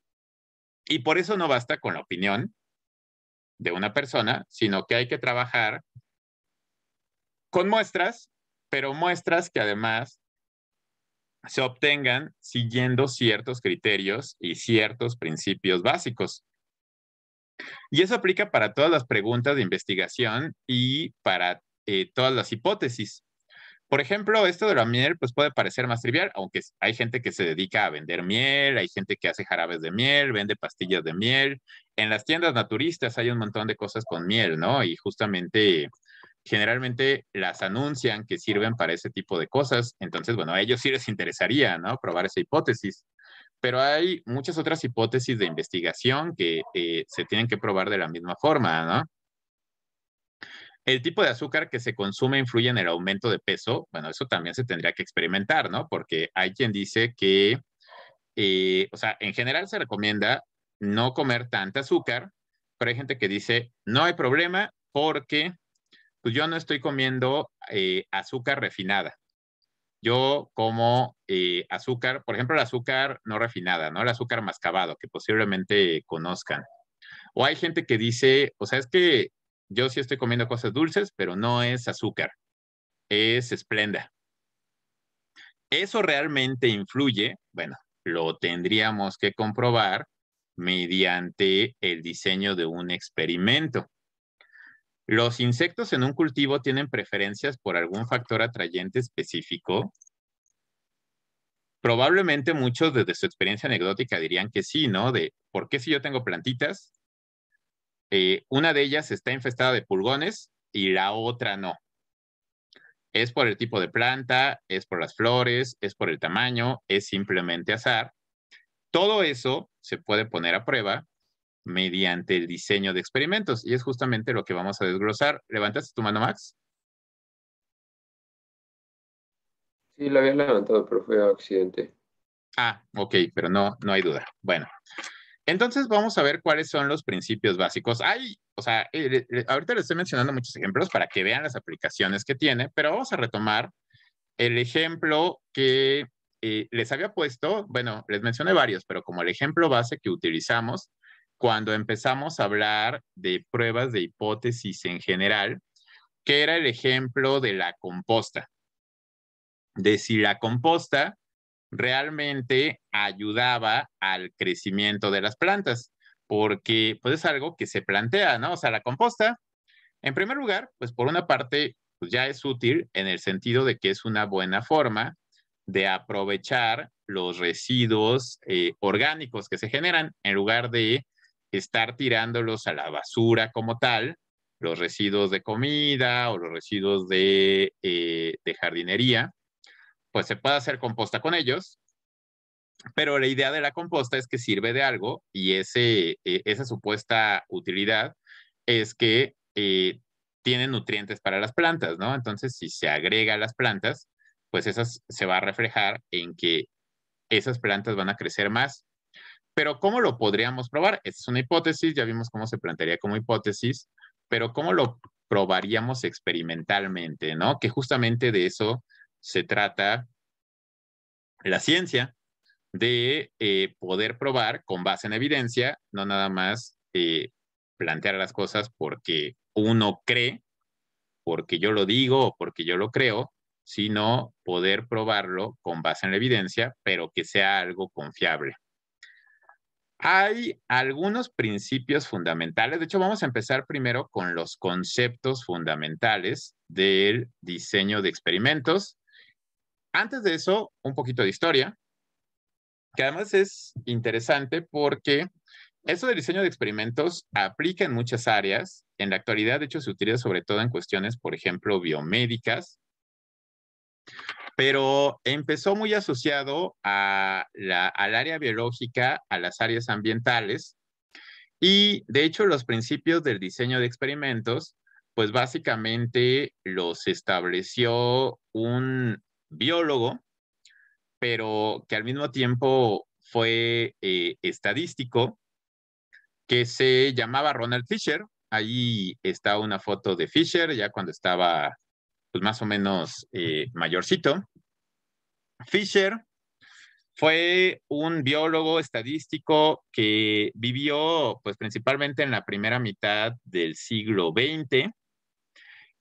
y por eso no basta con la opinión de una persona, sino que hay que trabajar con muestras, pero muestras que además se obtengan siguiendo ciertos criterios y ciertos principios básicos. Y eso aplica para todas las preguntas de investigación y para todas las hipótesis. Por ejemplo, esto de la miel pues puede parecer más trivial, aunque hay gente que se dedica a vender miel, hay gente que hace jarabes de miel, vende pastillas de miel. En las tiendas naturistas hay un montón de cosas con miel, ¿no? Y justamente, generalmente las anuncian que sirven para ese tipo de cosas. Entonces, bueno, a ellos sí les interesaría, ¿no? Probar esa hipótesis. Pero hay muchas otras hipótesis de investigación que se tienen que probar de la misma forma, ¿no? El tipo de azúcar que se consume influye en el aumento de peso. Bueno, eso también se tendría que experimentar, ¿no? Porque hay quien dice que, o sea, en general se recomienda no comer tanta azúcar, pero hay gente que dice, no hay problema porque pues yo no estoy comiendo azúcar refinada. Yo como azúcar, por ejemplo, el azúcar no refinada, ¿no? El azúcar mascabado, que posiblemente conozcan. O hay gente que dice, o sea, es que yo sí estoy comiendo cosas dulces, pero no es azúcar, es Splenda. ¿Eso realmente influye? Bueno, lo tendríamos que comprobar mediante el diseño de un experimento. ¿Los insectos en un cultivo tienen preferencias por algún factor atrayente específico? Probablemente muchos desde su experiencia anecdótica dirían que sí, ¿no? De, ¿por qué si yo tengo plantitas? Una de ellas está infestada de pulgones y la otra no. Es por el tipo de planta, es por las flores, es por el tamaño, es simplemente azar. Todo eso se puede poner a prueba mediante el diseño de experimentos y es justamente lo que vamos a desglosar. ¿Levantaste tu mano, Max? Sí, la había levantado, pero fue accidente. Ah, ok, pero no hay duda. Bueno, entonces vamos a ver cuáles son los principios básicos. Hay, o sea, ahorita les estoy mencionando muchos ejemplos para que vean las aplicaciones que tiene, pero vamos a retomar el ejemplo que les había puesto. Bueno, les mencioné varios, pero como el ejemplo base que utilizamos cuando empezamos a hablar de pruebas de hipótesis en general, que era el ejemplo de la composta, de si la composta realmente ayudaba al crecimiento de las plantas, porque pues es algo que se plantea, ¿no? O sea, la composta, en primer lugar, pues por una parte, pues ya es útil en el sentido de que es una buena forma de aprovechar los residuos orgánicos que se generan, en lugar de estar tirándolos a la basura como tal, los residuos de comida o los residuos de jardinería, pues se puede hacer composta con ellos, pero la idea de la composta es que sirve de algo y esa supuesta utilidad es que tiene nutrientes para las plantas, ¿no? Entonces, si se agrega a las plantas, pues esas se va a reflejar en que esas plantas van a crecer más. Pero ¿cómo lo podríamos probar? Esta es una hipótesis, ya vimos cómo se plantearía como hipótesis, pero ¿cómo lo probaríamos experimentalmente, ¿no? Que justamente de eso se trata la ciencia, de poder probar con base en evidencia, no nada más plantear las cosas porque uno cree, porque yo lo digo o porque yo lo creo, sino poder probarlo con base en la evidencia, pero que sea algo confiable. Hay algunos principios fundamentales. De hecho, vamos a empezar primero con los conceptos fundamentales del diseño de experimentos. Antes de eso, un poquito de historia, que además es interesante porque eso del diseño de experimentos aplica en muchas áreas. En la actualidad, de hecho, se utiliza sobre todo en cuestiones, por ejemplo, biomédicas, pero empezó muy asociado al área biológica, a las áreas ambientales, y de hecho los principios del diseño de experimentos, pues básicamente los estableció un biólogo, pero que al mismo tiempo fue estadístico, que se llamaba Ronald Fisher. Ahí está una foto de Fisher, ya cuando estaba pues más o menos mayorcito. Fisher fue un biólogo estadístico que vivió pues principalmente en la primera mitad del siglo XX.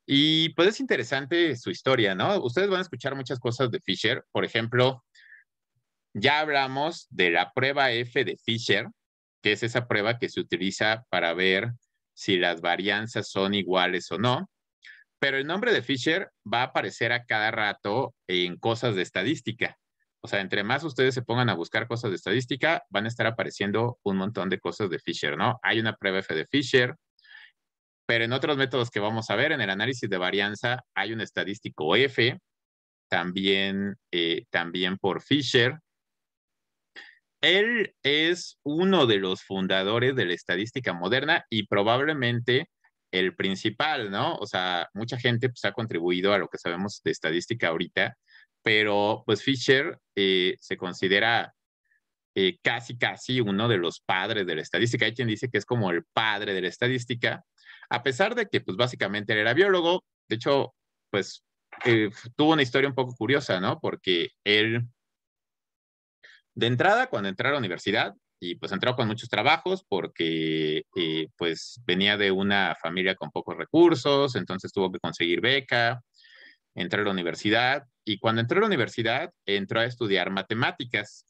Y pues es interesante su historia, ¿no? Ustedes van a escuchar muchas cosas de Fisher. Por ejemplo, ya hablamos de la prueba F de Fisher, que es esa prueba que se utiliza para ver si las varianzas son iguales o no. Pero el nombre de Fisher va a aparecer a cada rato en cosas de estadística. O sea, entre más ustedes se pongan a buscar cosas de estadística, van a estar apareciendo un montón de cosas de Fisher, ¿no? Hay una prueba F de Fisher, pero en otros métodos que vamos a ver, en el análisis de varianza, hay un estadístico F, también por Fisher. Él es uno de los fundadores de la estadística moderna y probablemente el principal, ¿no? O sea, mucha gente pues, ha contribuido a lo que sabemos de estadística ahorita, pero pues Fisher se considera casi uno de los padres de la estadística. Hay quien dice que es como el padre de la estadística, a pesar de que pues básicamente él era biólogo. De hecho, pues tuvo una historia un poco curiosa, ¿no? Porque él de entrada, cuando entró a la universidad, y pues entró con muchos trabajos porque pues venía de una familia con pocos recursos, entonces tuvo que conseguir beca, entró a la universidad, y cuando entró a la universidad, entró a estudiar matemáticas.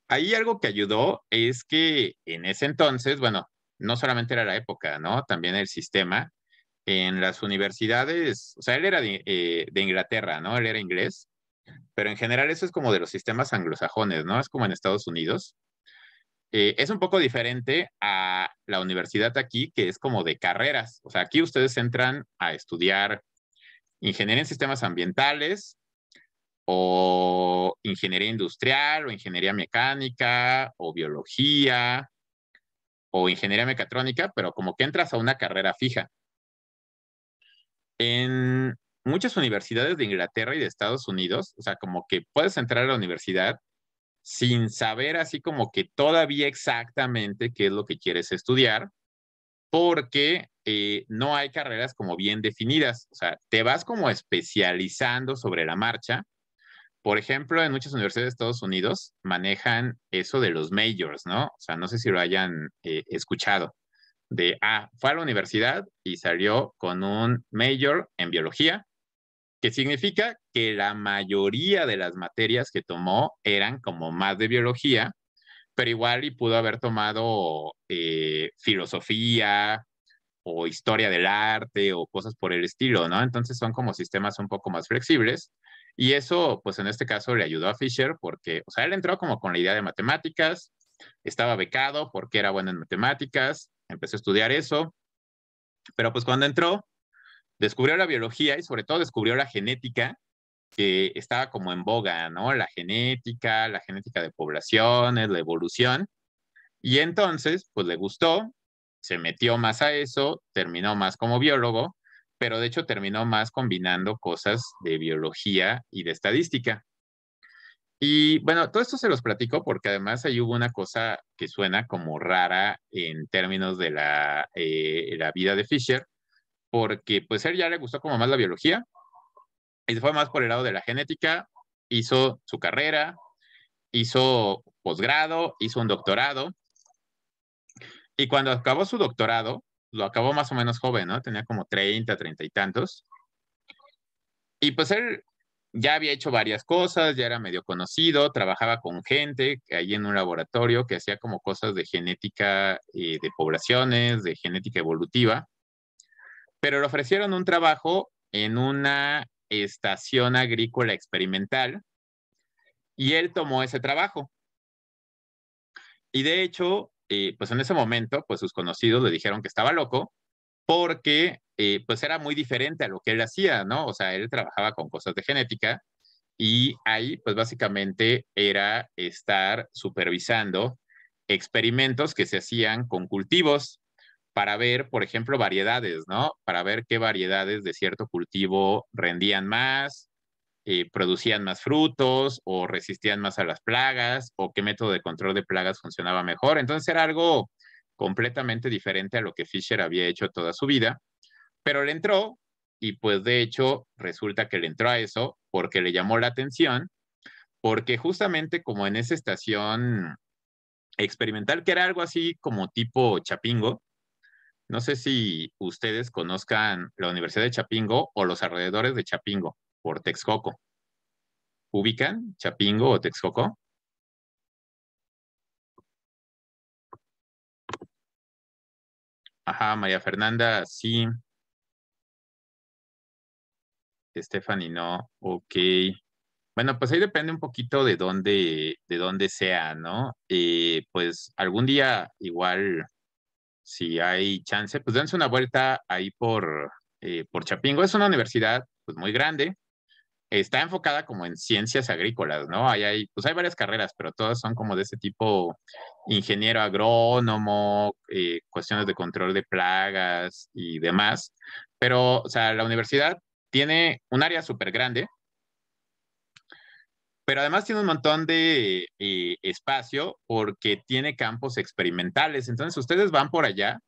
Ahí algo que ayudó es que en ese entonces, bueno, no solamente era la época, ¿no? También el sistema en las universidades, o sea, él era de Inglaterra, ¿no? Él era inglés, pero en general eso es como de los sistemas anglosajones, ¿no? Es como en Estados Unidos. Es un poco diferente a la universidad aquí, que es como de carreras. O sea, aquí ustedes entran a estudiar ingeniería en sistemas ambientales o ingeniería industrial o ingeniería mecánica o biología o ingeniería mecatrónica, pero como que entras a una carrera fija. En muchas universidades de Inglaterra y de Estados Unidos, o sea, como que puedes entrar a la universidad sin saber así como que todavía exactamente qué es lo que quieres estudiar, porque no hay carreras como bien definidas. O sea, te vas como especializando sobre la marcha. Por ejemplo, en muchas universidades de Estados Unidos manejan eso de los majors, ¿no? O sea, no sé si lo hayan escuchado. Fue a la universidad y salió con un major en biología, que significa que la mayoría de las materias que tomó eran como más de biología, pero igual y pudo haber tomado filosofía o historia del arte o cosas por el estilo, ¿no? Entonces son como sistemas un poco más flexibles. Y eso, pues en este caso le ayudó a Fisher porque, o sea, él entró como con la idea de matemáticas, estaba becado porque era bueno en matemáticas, empezó a estudiar eso, pero pues cuando entró, descubrió la biología y sobre todo descubrió la genética, que estaba como en boga, ¿no? La genética de poblaciones, la evolución. Y entonces, pues le gustó, se metió más a eso, terminó más como biólogo, pero de hecho terminó más combinando cosas de biología y de estadística. Y bueno, todo esto se los platico porque además ahí hubo una cosa que suena como rara en términos de la vida de Fisher, porque pues a él ya le gustó como más la biología y se fue más por el lado de la genética, hizo su carrera, hizo posgrado, hizo un doctorado y cuando acabó su doctorado, lo acabó más o menos joven, ¿no? Tenía como 30 y tantos. Y pues él ya había hecho varias cosas, ya era medio conocido, trabajaba con gente ahí en un laboratorio que hacía como cosas de genética de poblaciones, de genética evolutiva, pero le ofrecieron un trabajo en una estación agrícola experimental y él tomó ese trabajo. Y de hecho, pues en ese momento, pues sus conocidos le dijeron que estaba loco porque pues era muy diferente a lo que él hacía, ¿no? O sea, él trabajaba con cosas de genética y ahí pues básicamente era estar supervisando experimentos que se hacían con cultivos para ver, por ejemplo, variedades, ¿no? Para ver qué variedades de cierto cultivo rendían más, producían más frutos o resistían más a las plagas o qué método de control de plagas funcionaba mejor. Entonces era algo completamente diferente a lo que Fisher había hecho toda su vida, pero le entró y pues de hecho resulta que le entró a eso porque le llamó la atención, porque justamente como en esa estación experimental, que era algo así como tipo Chapingo, no sé si ustedes conozcan la Universidad de Chapingo o los alrededores de Chapingo por Texcoco. ¿Ubican Chapingo o Texcoco? Ajá, María Fernanda, sí. Stephanie, no. Ok. Bueno, pues ahí depende un poquito de dónde sea, ¿no? Pues algún día igual, si hay chance, pues dense una vuelta ahí por Chapingo. Es una universidad pues muy grande. Está enfocada como en ciencias agrícolas, ¿no? Pues hay varias carreras, pero todas son como de ese tipo, ingeniero agrónomo, cuestiones de control de plagas y demás. Pero, o sea, la universidad tiene un área súper grande, pero además tiene un montón de espacio porque tiene campos experimentales. Entonces, ustedes van por allá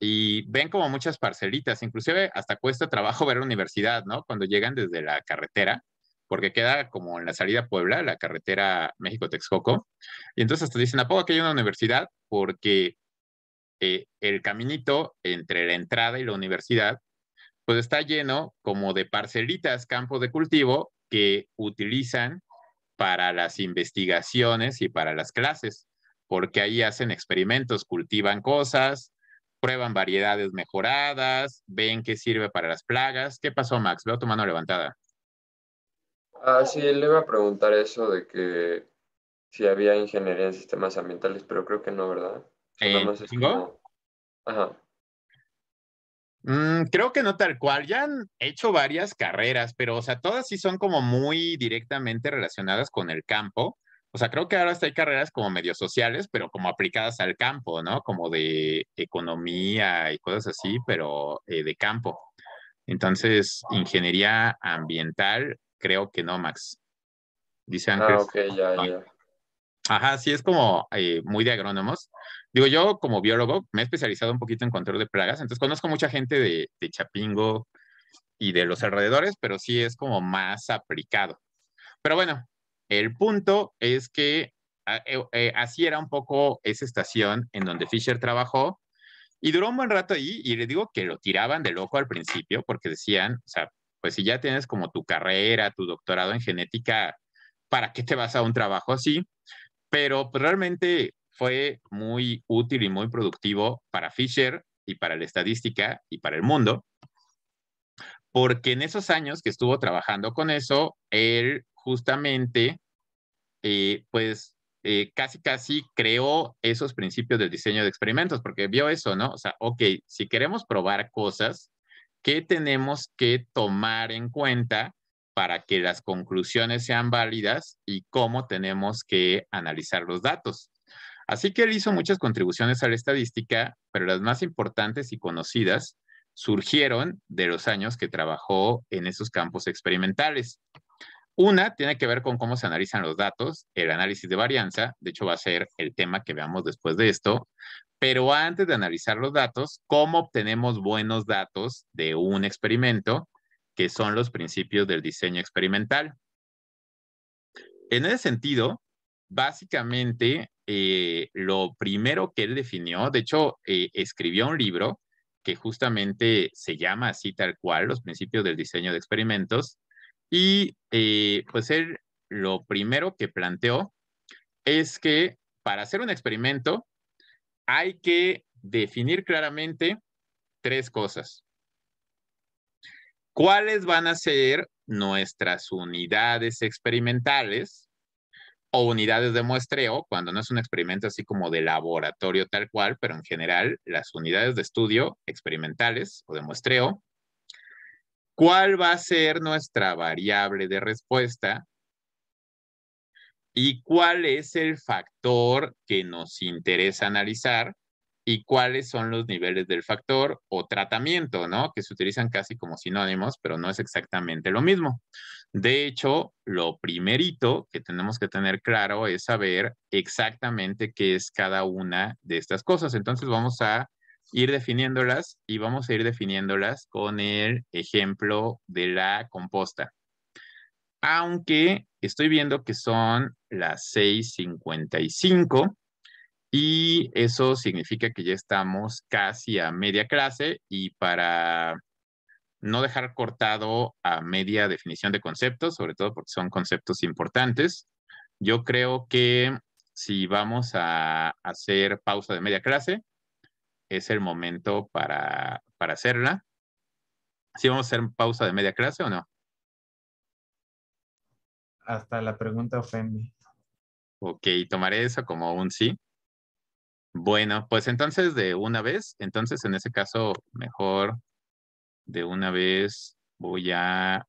y ven como muchas parcelitas, inclusive hasta cuesta trabajo ver la universidad, ¿no? Cuando llegan desde la carretera, porque queda como en la salida a Puebla, la carretera México-Texcoco, y entonces hasta dicen, ¿a poco aquí hay una universidad? Porque el caminito entre la entrada y la universidad, pues está lleno como de parcelitas, campos de cultivo que utilizan para las investigaciones y para las clases, porque ahí hacen experimentos, cultivan cosas, prueban variedades mejoradas, ven qué sirve para las plagas. ¿Qué pasó, Max? Veo tu mano levantada. Ah, sí, le iba a preguntar eso de que si había ingeniería en sistemas ambientales, pero creo que no, ¿verdad? O sea, nada ¿En más es Chapingo? como... Ajá. Creo que no tal cual. Ya han hecho varias carreras, pero, o sea, todas sí son como muy directamente relacionadas con el campo. O sea, creo que ahora hasta hay carreras como medio sociales, pero como aplicadas al campo, ¿no? Como de economía y cosas así, pero de campo. Entonces, ingeniería ambiental, creo que no, Max. Dice Ángel. Ah, ok, ya, ya. Ajá, sí, es como muy de agrónomos. Digo, yo como biólogo me he especializado un poquito en control de plagas, entonces conozco mucha gente de Chapingo y de los alrededores, pero sí es como más aplicado. Pero bueno, el punto es que así era un poco esa estación en donde Fisher trabajó y duró un buen rato ahí y le digo que lo tiraban de loco al principio porque decían, o sea, pues si ya tienes como tu carrera, tu doctorado en genética, ¿para qué te vas a un trabajo así? Pero pues, realmente fue muy útil y muy productivo para Fisher y para la estadística y para el mundo, porque en esos años que estuvo trabajando con eso, él justamente, pues, casi creó esos principios del diseño de experimentos, porque vio eso, ¿no? O sea, ok, si queremos probar cosas, ¿qué tenemos que tomar en cuenta para que las conclusiones sean válidas y cómo tenemos que analizar los datos? Así que él hizo muchas contribuciones a la estadística, pero las más importantes y conocidas surgieron de los años que trabajó en esos campos experimentales. Una tiene que ver con cómo se analizan los datos, el análisis de varianza, de hecho va a ser el tema que veamos después de esto, pero antes de analizar los datos, ¿cómo obtenemos buenos datos de un experimento? Que son los principios del diseño experimental. En ese sentido, básicamente, lo primero que él definió, de hecho, escribió un libro que justamente se llama así tal cual, Los principios del diseño de experimentos, y pues él lo primero que planteó es que para hacer un experimento hay que definir claramente tres cosas. ¿Cuáles van a ser nuestras unidades experimentales o unidades de muestreo, cuando no es un experimento así como de laboratorio tal cual, pero en general las unidades de estudio experimentales o de muestreo? ¿Cuál va a ser nuestra variable de respuesta? ¿Y cuál es el factor que nos interesa analizar? ¿Y cuáles son los niveles del factor o tratamiento, ¿no? Que se utilizan casi como sinónimos, pero no es exactamente lo mismo. De hecho, lo primerito que tenemos que tener claro es saber exactamente qué es cada una de estas cosas. Entonces vamos a ir definiéndolas y vamos a ir definiéndolas con el ejemplo de la composta. Aunque estoy viendo que son las 6:55 y eso significa que ya estamos casi a media clase, y para no dejar cortado a media definición de conceptos, sobre todo porque son conceptos importantes, yo creo que si vamos a hacer pausa de media clase, es el momento para hacerla. ¿Sí vamos a hacer pausa de media clase o no? Hasta la pregunta ofende. Ok, tomaré eso como un sí. Bueno, pues entonces de una vez, entonces en ese caso mejor de una vez voy a